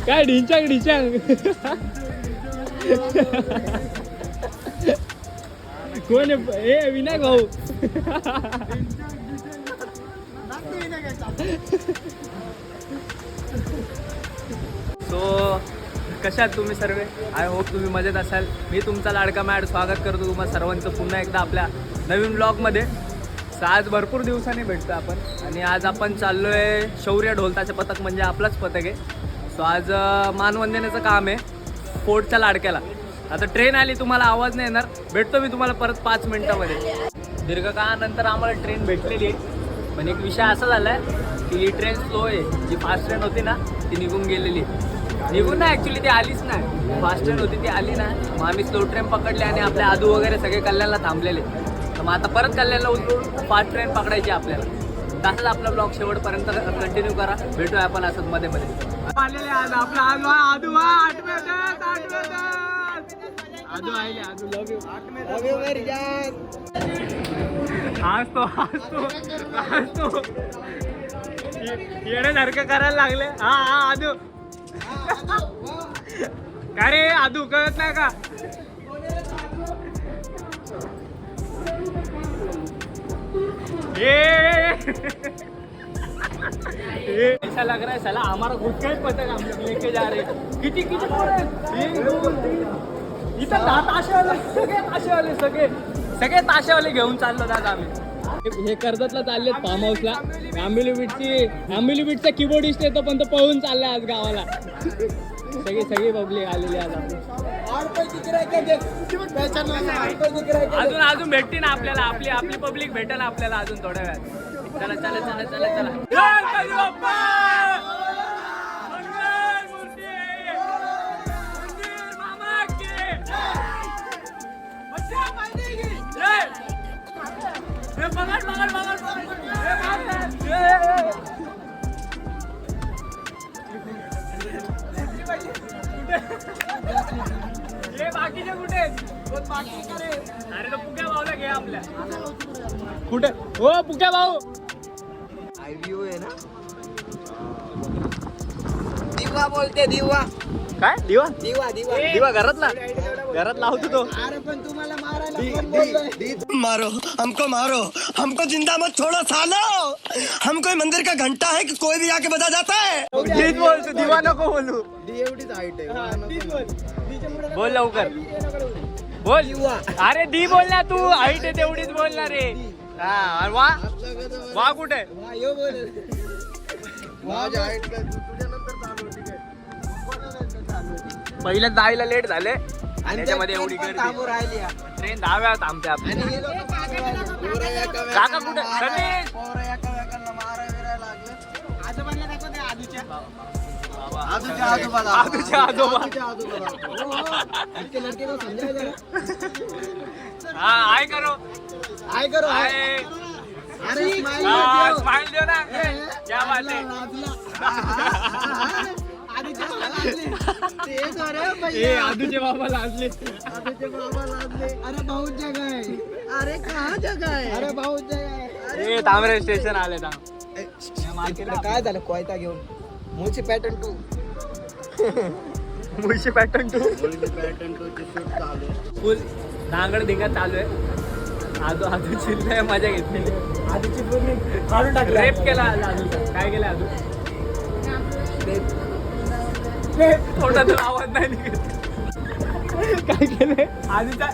काय ढिंचांग ढिंचांग कोण आहे? ए विनायक भाऊ. सो कशा आहात तुम्ही सर्व? आय होप तुम्ही मजेत असाल. मी तुमचा लाडका मॅड स्वागत करतो तुम्हा सर्वांचं पुन्हा एकदा आपल्या नवीन ब्लॉगमध्ये. आज भरपूर दिवसांनी भेटतो आपण आणि आज आपण चाललो आहे शौर्य ढोलताचे पथक म्हणजे आपलाच पथक आहे. सो आज मानवंदनेचं काम आहे फोर्टच्या लाडक्याला. आता ट्रेन आली, तुम्हाला आवाज नाही येणार. भेटतो मी तुम्हाला परत 5 मिनिटामध्ये. दीर्घकाळानंतर आम्हाला ट्रेन भेटलेली आहे, पण एक विषय असा झाला आहे की ही ट्रेन स्लो आहे. जी फास्ट ट्रेन होती ना ती निघून गेलेली. निघून ना ॲक्च्युली ती आलीच नाही. फास्ट ट्रेन होती ती आली ना, मग आम्ही स्लो ट्रेन पकडली आणि आपले आदू वगैरे सगळे कल्याणला थांबलेले. तर मग आता परत कल्याणला उतरून फास्ट ट्रेन पकडायची आपल्याला. तसंच आपला ब्लॉग शेवटपर्यंत कंटिन्यू करा. भेटूया आपण असंच मध्ये मध्ये. आलेले आज आपला आदू आदू आले. आदू लव यू व्हेरी मच. आज तो येण्यासारखं करायला लागले. हा आदू काय रे आदू कळत नाही का? ऐसा लग रहा है साला हमारा खुद का ही पतंग हम लोग लेके जा रहे हैं. किती इथं 10 ताशेवाले सगळे ताशेवाले घेऊन चाललो दादा आम्ही. हे कर्जतला चाललेत फार्म हाऊसला. आंबिली बीटचा कीबोर्डिस्ट येतो पण तो पळून चाललाय आज गावाला. सगळी पब्लिक आलेली आज. अजून भेटते ना आपल्याला, आपली पब्लिक भेटेल आपल्याला अजून थोड्या वेळात. चला चला चला चला चला. बाकीचे कुठे? अरे तो पुक्या भाऊला घे आपल्या. कुठे हो पुक्या भाऊ? व्ह्यू आहे ना. दिवा बोलते दिवा. काय दिवा? दिवा दिवा दिवा घरात लावतो तो. अरे पण तुम्हाला मारायला कोण बोलतोय? मारो हमको जिंदा मत छोड़ो सालो. हम कोई मंदिर का घंटा है कि कोई भी आके बजा जाता है. बोलतो दिवा नको बोलू. एवढीच हाईट आहे. बोल लवकर बोल. अरे दी बोल ना तू. हाईट आहे तेवढीच बोलणार रे. हा वा कुठे? पहिल्या जायला लेट झाले आणि त्याच्यामध्ये एवढी गर्दी. ट्रेन 10 वेळा थांबते आपली. काका कुठे? आदूच्या आजोबा. हा आय करो अरे स्माइल दो ना. क्या बात है. आदूचे बाबा लाजले. अरे बहुत जगह है. अरे कहाँ जगह है? अरे बहुत जगह है. तांबरे स्टेशन आले. काय झालं? कोयता घेऊन मुळशी पॅटर्न 2 फुल नांगड धिंगा चालू आहे. आदूची मजा घेतलेली. आदूची पूर्ण रेप केला आदूचा. काय केलं आदू? थोडा तर आवाज नाही निघत. काय केलंय आदूचा?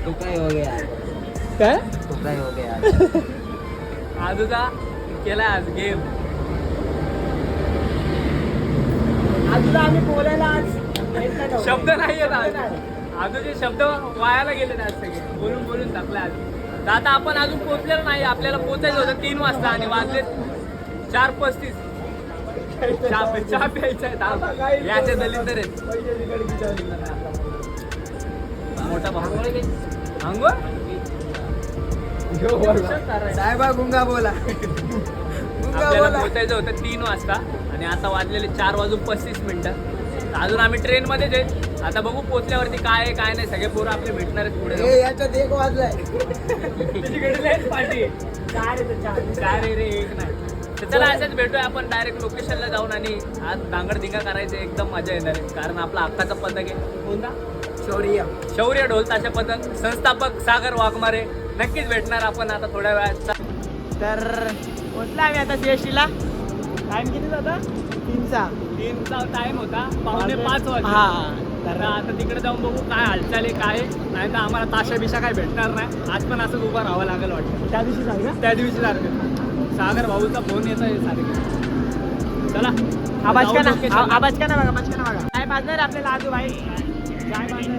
तो काय हो गया? काय तो काय हो गया? आदूचा केला आज गेम. आदूला आम्ही बोलायला आज शब्द नाही येत. आज आदूचे शब्द वायाला गेले ना सगळे. बोलून टाकले आज. आता आपण अजून पोहोचलेलो नाही. आपल्याला पोहोचायचं होतं 3 वाजता आणि वाजले 4:35. चहा प्यायचा आहे. याच्या दलिंदर आहेत. मोठा भांगोळ आहे. साहेबा गुंगा बोला. आपल्याला पोहोचायचं होतं 3 वाजता आणि आता वाजलेले 4:35. अजून आम्ही ट्रेनमध्येच आहे. आता बघू पोचल्यावरती काय आहे काय नाही, सगळे पोरं आपले भेटणार आहेत पुढे जाऊन. याच्यात एक वाजलाय. पार्टी चार रे एक नाही. तर चला असंच भेटूया आपण डायरेक्ट लोकेशनला जाऊन आणि आज दांगडधिंगा करायचं, एकदम मजा येणार आहे. कारण आपला हक्काचा पथक आहे. कोणता? शौर्य ढोल ताशा पथक संस्थापक सागर वाघमारे. नक्कीच भेटणार आपण आता थोड्या वेळात. तर पोचला आम्ही आता सीएसटीला. टाइम किती होता? 3चा टाइम होता, 4:45 वाजता. हा. तर आता तिकडे जाऊन बघू काय हालचाल आहे काय आहे. नाही तर आम्हाला ताशा बिशा काय भेटणार नाही. आज पण असंच उभं राहावं लागेल वाटतं. त्या दिवशी सांग ना. त्या दिवशी सारखं सागर भाऊचा फोन येत आहे सारखं. चला आवाज का ना जाऊ location ला. आवाज का ना बघा, आवाज का ना बघा. काय बाजणार आपल्याला आजू भाई? काय बाजणार?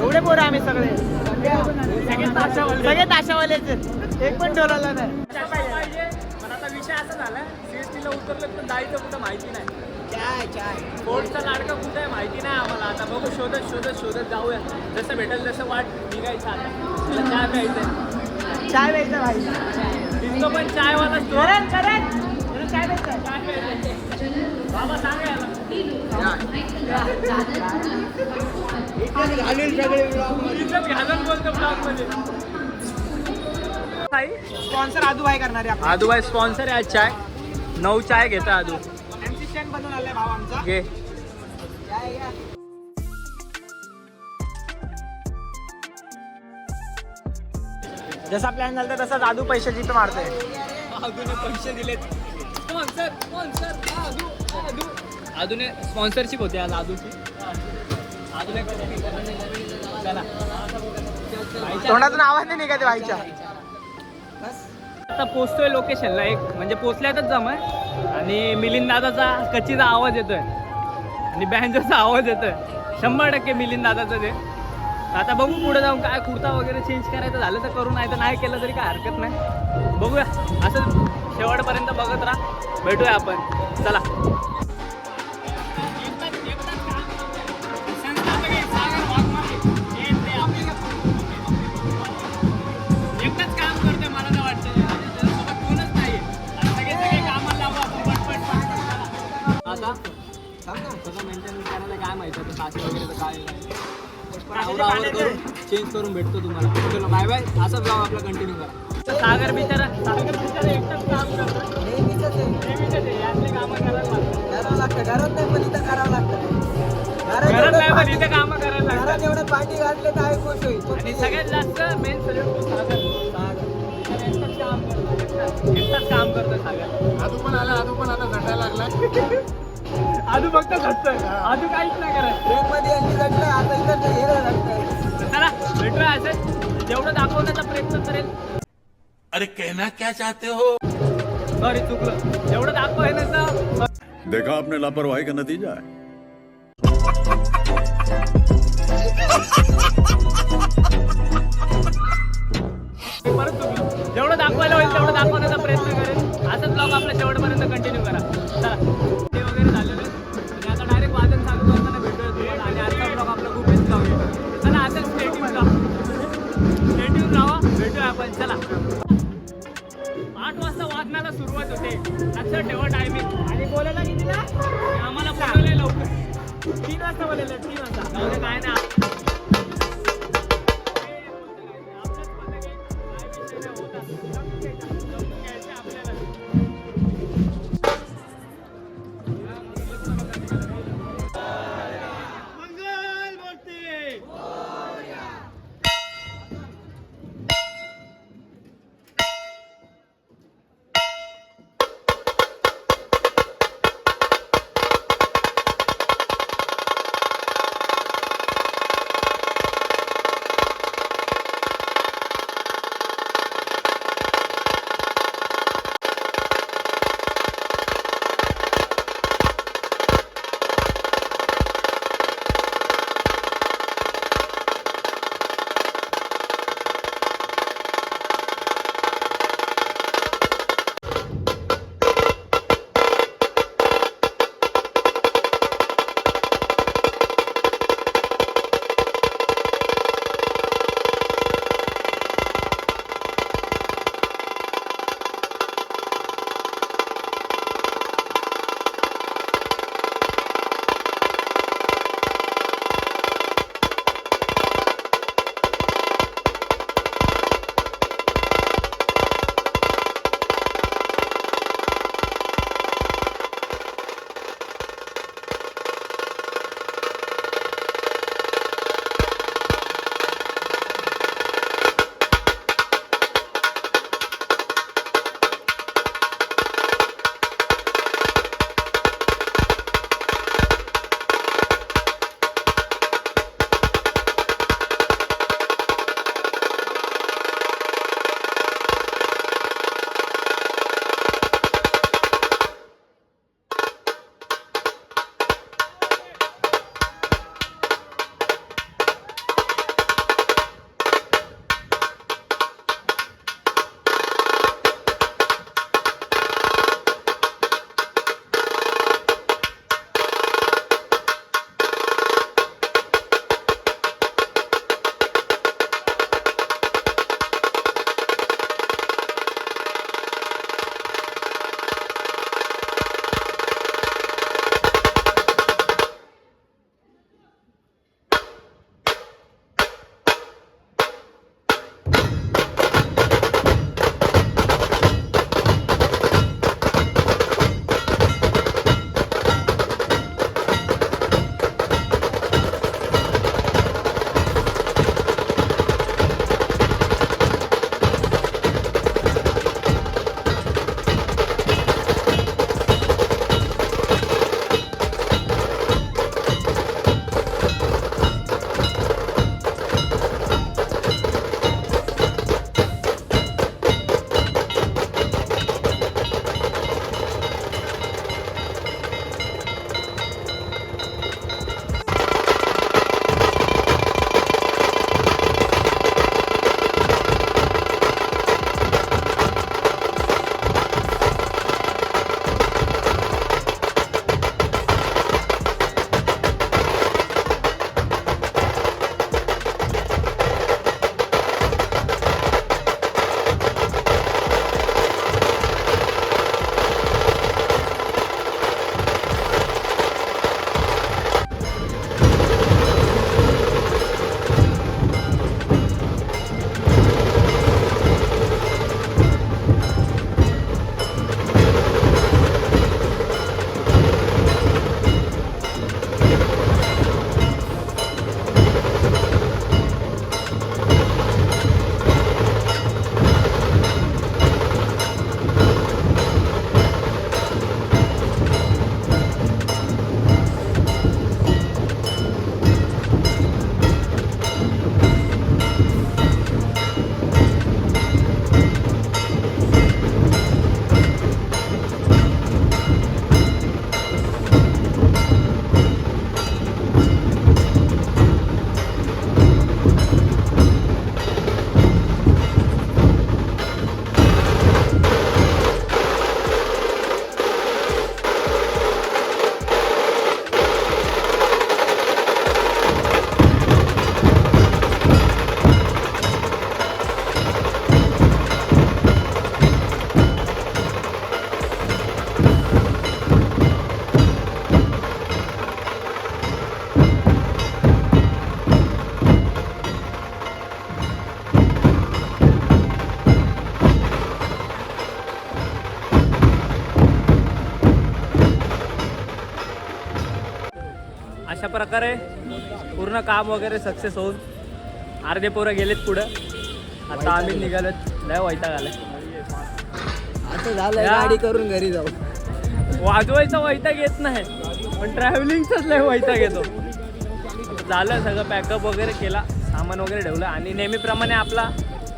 एवढे पोरं आम्ही सगळे सगळे ताशावालेच आहेत. एक पण डोलाला नाही. पाहिजे. पण आता विषय असा झाला, सीएसटीला उतरलं पण जायचं कुठं माहिती नाही. बोर्डचा लाडका कुठं आहे माहिती नाही आम्हाला. आता बघू शोधत जाऊया. जसं भेटेल तसं वाट निघायचं. आता मला चहा प्यायचं. चाय प्यायचा भाई. तिथं पण चायवाला स्टोर. चाय प्यायचा. बाबा सांगा याला. इथंच घालून बोलतो ब्लॉगमध्ये. स्पॉन्सर आदू भाई करणारे आपण. आदूबाई स्पॉन्सर आहे आज चाय. 9 चाय घेतो आदू. MC स्टँड बनवून आलाय भाव आमचा. घे. जसा प्लॅन झाला तसा आदू पैसे जिथं मारतोय. आदूने पैसे दिलेत. स्पॉन्सर आदूने स्पॉन्सरशिप होती आज आदूची. आदूने चला. तोंडातून आवाज नाही निघाते भाईच्या. आता पोचतोय लोकेशनला. एक म्हणजे पोचल्यातच जमाय. आणि मिलिंद दादाचा कच्चीचा आवाज येतोय आणि बँजोचा आवाज येतोय. 100% मिलिंद दादाचं ते. आता बघू पुढे जाऊन काय कुर्ता वगैरे चेंज करायचं झालं तर करू, नाही तर नाही केलं तरी काय हरकत नाही. बघूया असं शेवटपर्यंत बघत राहा. भेटूया आपण. चला. एकटाच काम करतोय मला तर वाटतं. त्याच्यासोबत कोणच नाही. सगळे कामाला लागू आपण पटपट. आता सगळं मेंटेन करायला काय माहिती आता तास वगैरे तर काय चेंज करून भेटतो तुम्हाला. चलो बाय बाय. असंच जाऊ आपला कंटिन्यू करा. सागर बिचारा एकटाच काम करतो. नेहमीच आहे. यातले कामं करायला लागतात. घरात नाही पण इथं करावं लागतं. गरज नाही पण इथे कामं करायला लागतात. एवढं पाठी घातले तर आहे खुश होईल. आणि सगळ्यात जास्त मेन सगळं सागर. एकटाच काम करतो. एकटाच काम करतो सागर. आदू पण आला झटायला लागला. आदू फक्त झटतोय. आदू काहीच नाही करत. ट्रेन मध्ये यांनी झटलं, आता इथं हे झटतंय. चला भेटूया असं. जेवढं दाखवण्याचा प्रयत्न करेल. अरे कहना क्या चाहते हो? सॉरी चुकलं. जेवढं दाखवण्याचं देखा आपने लापरवाही का नतीजा है. परत चुकलं. जेवढं दाखवायला होईल तेवढं दाखवण्याचा प्रयत्न करेल. असंच ब्लॉग आपला शेवटपर्यंत कंटिन्यू करा. चला ते वगैरे झालेलं आहे. आणि आता डायरेक्ट वादन चालू करताना भेटूया तुम्हाला. आणि आजचा ब्लॉग आपला खूप बेस्ट जाऊया. चला असंच स्टेटिव्ह राहा. भेटूया आपण. चला 8 वाजता वाजण्याला सुरुवात होते. लक्षात ठेवा टायमिंग. आणि बोलायला किती ना आम्हाला बोलवलंय लवकर. 3 वाजता बोलवलं. 3 वाजता जाऊ दे काय नाही. अशा प्रकारे पूर्ण काम वगैरे सक्सेस होऊन अर्धे पोरं गेलेत पुढं. आता आम्ही निघालोत. लय वैताग आलाय. असं झालं या. गाडी करून घरी जाऊ. वाजवायचा वैताग येत नाही पण ट्रॅव्हलिंगचाच लय वैताग येतो. झालं सगळं पॅकअप वगैरे केला, सामान वगैरे ठेवलं आणि नेहमीप्रमाणे आपला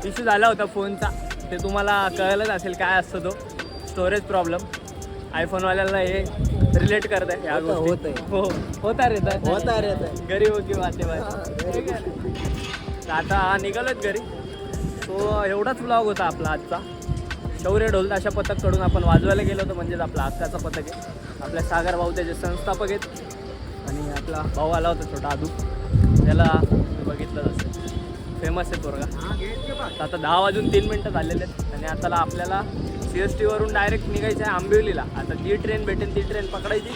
इश्यू झाला होता फोनचा. ते तुम्हाला कळलंच असेल काय असतो तो, स्टोरेज प्रॉब्लेम. आयफोनवाल्याला हे रिलेट करत आहे या गोष्टी. हो होता रे घरी हो किंवा आता निघालोच घरी. तो एवढाच व्लॉग होता आपला आजचा. शौर्य ढोल ताशा पथककडून आपण वाजवायला गेलो होतो, म्हणजेच आपला हक्काचा पथक आहे. आपल्या सागर भाऊ त्याचे संस्थापक आहेत आणि आपला भाऊ आला होता छोटा आदू, त्याला बघितलं असेल, फेमस आहे पोरगा. आता 10 वाजून 3 मिनटं झालेले आहेत आणि आता आपल्याला CST वरून डायरेक्ट निघायचं आहे आंबिवलीला. आता जी ट्रेन भेटेल ती ट्रेन पकडायची,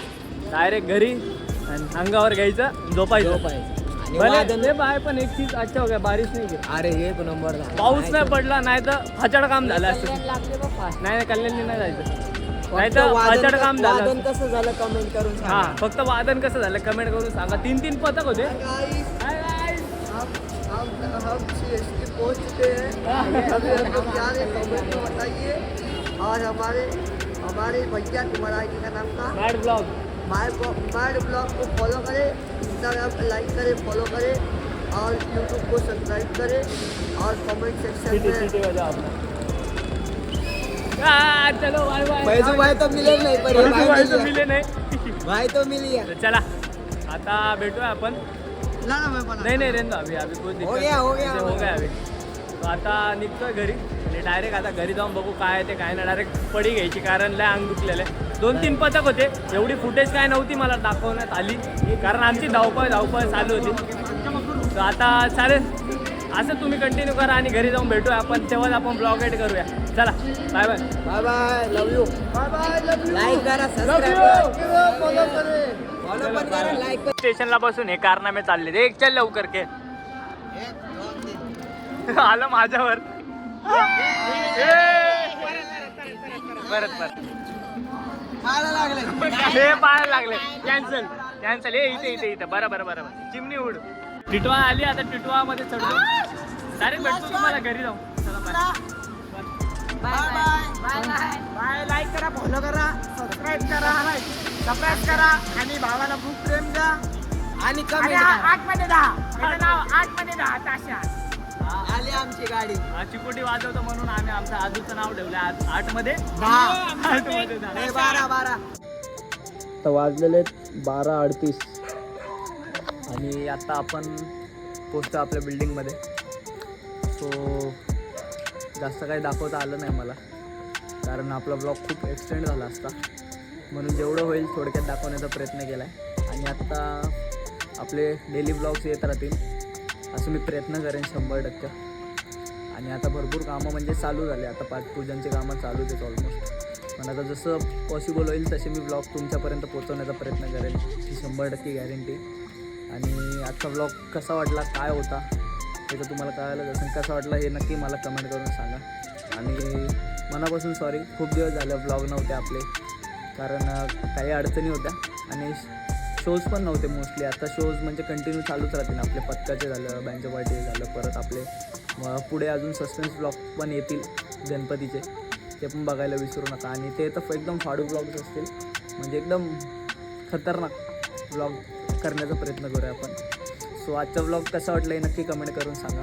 डायरेक्ट घरी आणि अंगावर घ्यायचं, झोपायचं. भले बाय पण एक चीज अच्छा हो गया, बारिश नाही की. अरे एक नंबर पाऊस नाही पडला, नाही तर फचड काम झालं असतं. नाही कल्याणी नाही जायचं, नाही तर फचड काम झालं. कसं झालं कमेंट करून हा फक्त वादन कसं झालं कमेंट करून सांगा. 3 पथक होते. हम CST पहुंच चुके हैं. अभी हम लोग जा रहे हैं. कमेंट में बताइए. और हमारे भैया तुम्हारा आईडी का नाम था मॅड ब्लॉग. माइड ब्लॉग को फॉलो करें, इंस्टाग्राम पे लाइक करें, फॉलो करें और यूट्यूब को सब्सक्राइब करें और कमेंट सेक्शन में चलो बाय बाय. पैसे भाई तो मिले नहीं पर ये भाई मिल मिले नाही. भाई तो मिल गया. तर चला आता भेटूया आपण. नाही रेंदो अभी कुछ दिक्कत हो गया अभी. तो आता निघतोय घरी आणि डायरेक्ट आता घरी जाऊन बघू काय आहे ते काय नाही. डायरेक्ट पडी घ्यायची कारण लय अंग दुखलेलं आहे. 2-3 पथक होते, एवढी फुटेज काय नव्हती मला दाखवण्यात आली कारण आमची धावपळ चालू होती. तर आता चालेल असं तुम्ही कंटिन्यू करा आणि घरी जाऊन भेटूया आपण, तेव्हाच आपण ब्लॉग एड करूया. चला bye bye. Bye bye. Love you. Bye bye. Like करा, सबस्क्राइब करा, फॉलो पण करा, लाइक पण. स्टेशनला बसून हे कारनामे चालले. एक चल लवकर के आलं माझ्यावर. परत हे पाहायला लागले. कॅन्सल हे इथे बरोबर चिमणी उड. टिटवा आली. आता टिटवा मध्ये चढतो, डायरेक्ट भेटतो तुम्हाला घरी जाऊ. चला बाय. लाईक करा, फॉलो करा, सबस्क्राइब करा आणि भावाला खूप प्रेम द्या आणि कमेंट करा. 8 मध्ये 10 ताशा आली आमची गाडी. चिकोटी वाजवतो म्हणून आम्ही आमचं आजूचं नाव ठेवलं आज 8 मध्ये 10. 12. तर वाजलेले 12:38 आणि आता आपण पोचतो आपल्या बिल्डिंगमध्ये. सो जास्त काही दाखवता आलं नाही मला कारण आपला ब्लॉग खूप एक्सटेंड झाला असता, म्हणून जेवढं होईल थोडक्यात दाखवण्याचा प्रयत्न केला आहे. आणि आत्ता आपले डेली ब्लॉग्स येत राहतील असं मी प्रयत्न करेन 100%. आणि आता भरपूर कामं म्हणजे चालू झाले. आता पाठपूजनची कामं चालूच आहेत ऑलमोस्ट. पण आता जसं पॉसिबल होईल तसे मी ब्लॉग तुमच्यापर्यंत पोहोचवण्याचा प्रयत्न करेन, ही 100% गॅरंटी. आणि आजचा ब्लॉग कसा वाटला, काय होता हे तर तुम्हाला कळायलाच असेल. कसा वाटला हे नक्की मला कमेंट करून सांगा. आणि मनापासून सॉरी, खूप दिवस झालं ब्लॉग नव्हते आपले कारण काही अडचणी होत्या आणि शोज पण नव्हते मोस्टली. आता शोज म्हणजे कंटिन्यू चालूच राहतील आपले. पथकाचे झालं, बँजो पार्टी झालं, परत आपले पुढे अजून सस्पेन्स ब्लॉग पण येतील गणपतीचे, ते पण बघायला विसरू नका. आणि ते तर एकदम फाडू ब्लॉग्स असतील, म्हणजे एकदम खतरनाक ब्लॉग करण्याचा प्रयत्न करूया आपण. सो आजचा ब्लॉग कसा वाटला हे नक्की कमेंट करून सांगा.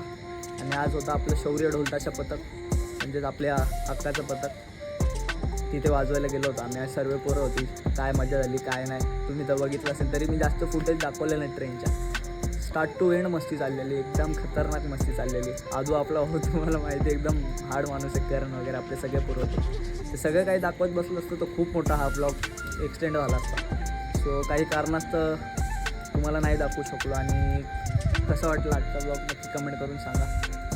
आणि आज होता आपलं शौर्य ढोल ताशा पथक, म्हणजेच आपल्या हक्काचं पथक. तिथे वाजवायला गेलो होतो आम्ही. आज सर्व पोरं होती. काय मजा झाली काय नाही तुम्ही तर बघितलं असेल. तरी मी जास्त फुटेज दाखवले नाही ट्रेनच्या. स्टार्ट टू एंड मस्ती चाललेली, एकदम खतरनाक मस्ती चाललेली. आजू आपला हो तुम्हाला माहिती एकदम हार्ड माणूस आहे. करण वगैरे आपले सगळे पोरं होते. ते सगळं काही दाखवत बसलं असतं तर खूप मोठा हा ब्लॉग एक्सटेंड झाला असता. सो काही कारणास्तव तुम्हाला नाही दाखवू शकलो. आणि कसं वाटलं आजचा ब्लॉग नक्की कमेंट करून सांगा.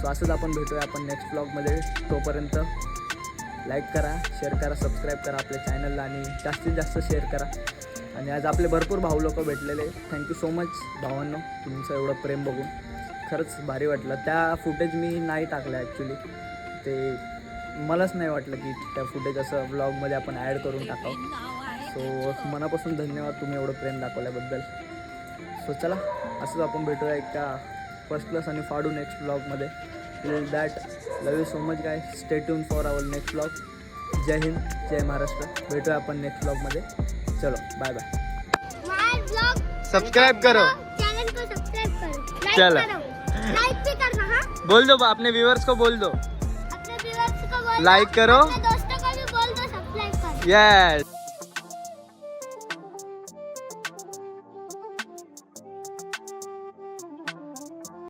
सो असंच आपण भेटूया आपण नेक्स्ट ब्लॉगमध्ये. तोपर्यंत लाईक करा, शेअर करा, सबस्क्राईब करा आपल्या चॅनलला आणि जास्तीत जास्त शेअर करा. आणि आज आपले भरपूर भाऊ लोक भेटलेले. थँक्यू सो मच भावांनो, तुमचं एवढं प्रेम बघून खरंच भारी वाटलं. त्या फुटेज मी नाही टाकलं ॲक्च्युली. ते मलाच नाही वाटलं की त्या फुटेज असं ब्लॉगमध्ये आपण ॲड करून टाकावं. सो मनापासून धन्यवाद तुम्ही एवढं प्रेम दाखवल्याबद्दल. सो चला असंच आपण भेटूया एका फर्स्ट क्लास आणि फाडू नेक्स्ट ब्लॉगमध्ये. Till that love you so much guy. Stay tune for our next blog. जय हिंद, जय महाराष्ट्र. भेटूया आपण नेक्स्ट ब्लॉगमध्ये. चलो बाय बाय. सब्सक्राइब करो, चैनल को सब्सक्राइब करो, लाइक चलो. करो, लाइक भी करना. हाँ, बोल दो अपने व्यूअर्स को, बोल दो अपने व्यूअर्स को बोल दो, लाइक करो, अपने दोस्तों को भी बोल दो सब्सक्राइब करो. यस.